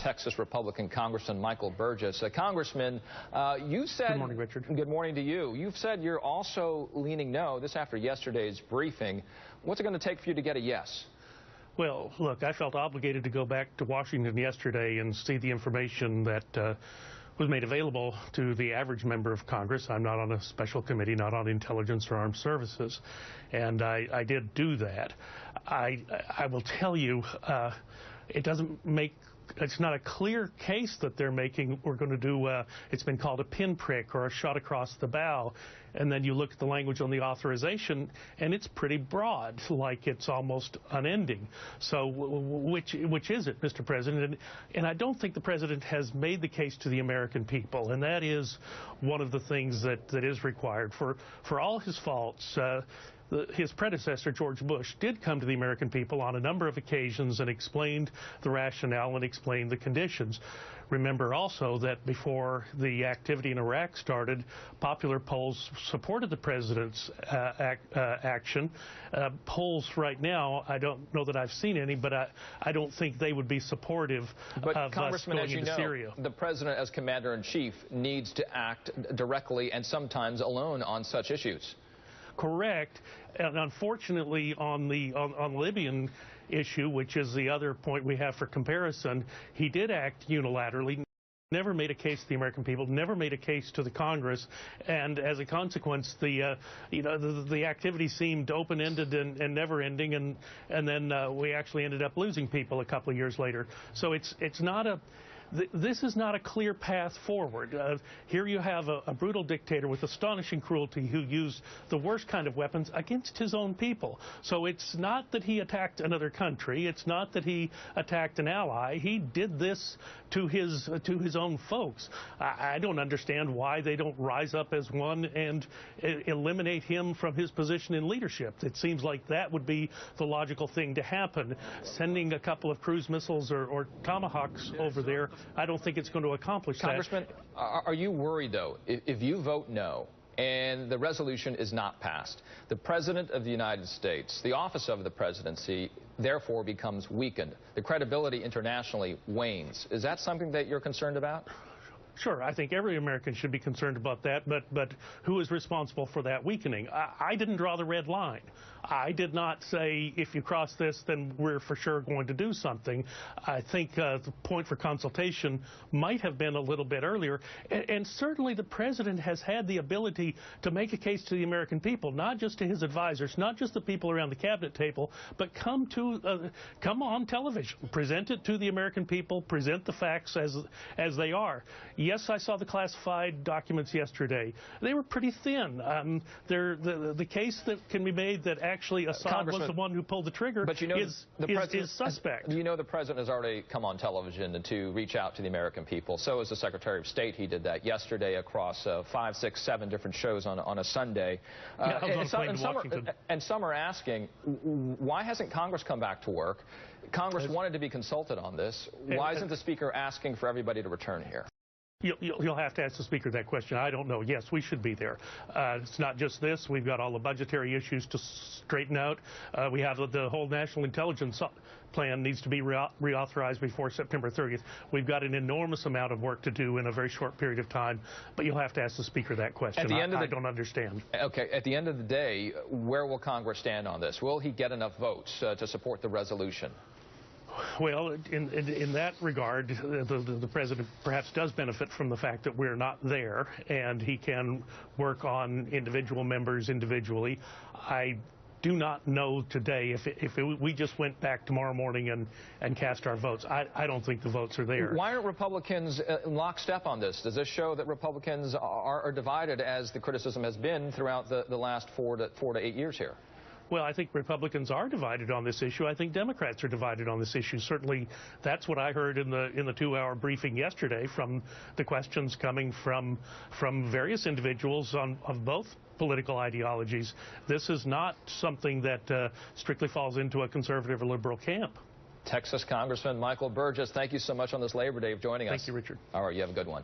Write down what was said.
Texas Republican Congressman Michael Burgess. Congressman, you said... Good morning, Richard. Good morning to you. You've said you're also leaning no, this after yesterday's briefing. What's it going to take for you to get a yes? Well, look, I felt obligated to go back to Washington yesterday and see the information that was made available to the average member of Congress. I'm not on a special committee, not on intelligence or armed services, and I did do that. I will tell you, it doesn't make... It's not a clear case that they're making. We're going to do, it's been called a pinprick or a shot across the bow. And then you look at the language on the authorization, and it's pretty broad, like it's almost unending. So which is it, Mr. President? And I don't think the President has made the case to the American people, and that is one of the things that is required. For all his faults, his predecessor, George Bush, did come to the American people on a number of occasions and explained the rationale and explained the conditions. Remember also that before the activity in Iraq started, popular polls supported the president's action. Polls right now, I don't know that I've seen any, but I don't think they would be supportive of us going into Syria. The president, as commander-in-chief, needs to act directly and sometimes alone on such issues. Correct. And unfortunately, on the Libyan issue, which is the other point we have for comparison, he did act unilaterally, never made a case to the American people, never made a case to the Congress, and as a consequence, the activity seemed open-ended and never-ending, and then we actually ended up losing people a couple of years later. So it's not a... This is not a clear path forward. Here you have a brutal dictator with astonishing cruelty who used the worst kind of weapons against his own people. So it's not that he attacked another country. It's not that he attacked an ally. He did this to his own folks. I don't understand why they don't rise up as one and eliminate him from his position in leadership. It seems like that would be the logical thing to happen. Sending a couple of cruise missiles or Tomahawks over there, I don't think it's going to accomplish that. Congressman, are you worried, though, if you vote no and the resolution is not passed, the President of the United States, the office of the presidency, therefore becomes weakened, the credibility internationally wanes? Is that something that you're concerned about? Sure, I think every American should be concerned about that, but who is responsible for that weakening? I didn't draw the red line. I did not say, if you cross this, then we're for sure going to do something. I think the point for consultation might have been a little bit earlier, and certainly the President has had the ability to make a case to the American people, not just to his advisors, not just the people around the cabinet table, but come on television, present it to the American people, present the facts as they are. Yes, I saw the classified documents yesterday. They were pretty thin. The case that can be made that actually Assad was the one who pulled the trigger, but you know, is suspect. You know, the President has already come on television to reach out to the American people. So has the Secretary of State. He did that yesterday across 5, 6, 7 different shows on a Sunday. And some are asking, why hasn't Congress come back to work? Congress wanted to be consulted on this. Why isn't the Speaker asking for everybody to return here? You'll have to ask the Speaker that question. I don't know. Yes, we should be there. It's not just this. We've got all the budgetary issues to straighten out. We have the whole national intelligence plan needs to be reauthorized before September 30th. We've got an enormous amount of work to do in a very short period of time, but you'll have to ask the Speaker that question. I don't understand. Okay, at the end of the day, where will Congress stand on this? Will he get enough votes to support the resolution? Well, in that regard, the President perhaps does benefit from the fact that we're not there, and he can work on individual members individually. I do not know today if we just went back tomorrow morning and cast our votes. I don't think the votes are there. Why aren't Republicans in lockstep on this? Does this show that Republicans are divided, as the criticism has been throughout the last 4 to 8 years here? Well, I think Republicans are divided on this issue. I think Democrats are divided on this issue. Certainly, that's what I heard in the 2-hour briefing yesterday from the questions coming from various individuals of both political ideologies. This is not something that strictly falls into a conservative or liberal camp. Texas Congressman Michael Burgess, thank you so much on this Labor Day for joining us. Thank you, Richard. All right, you have a good one.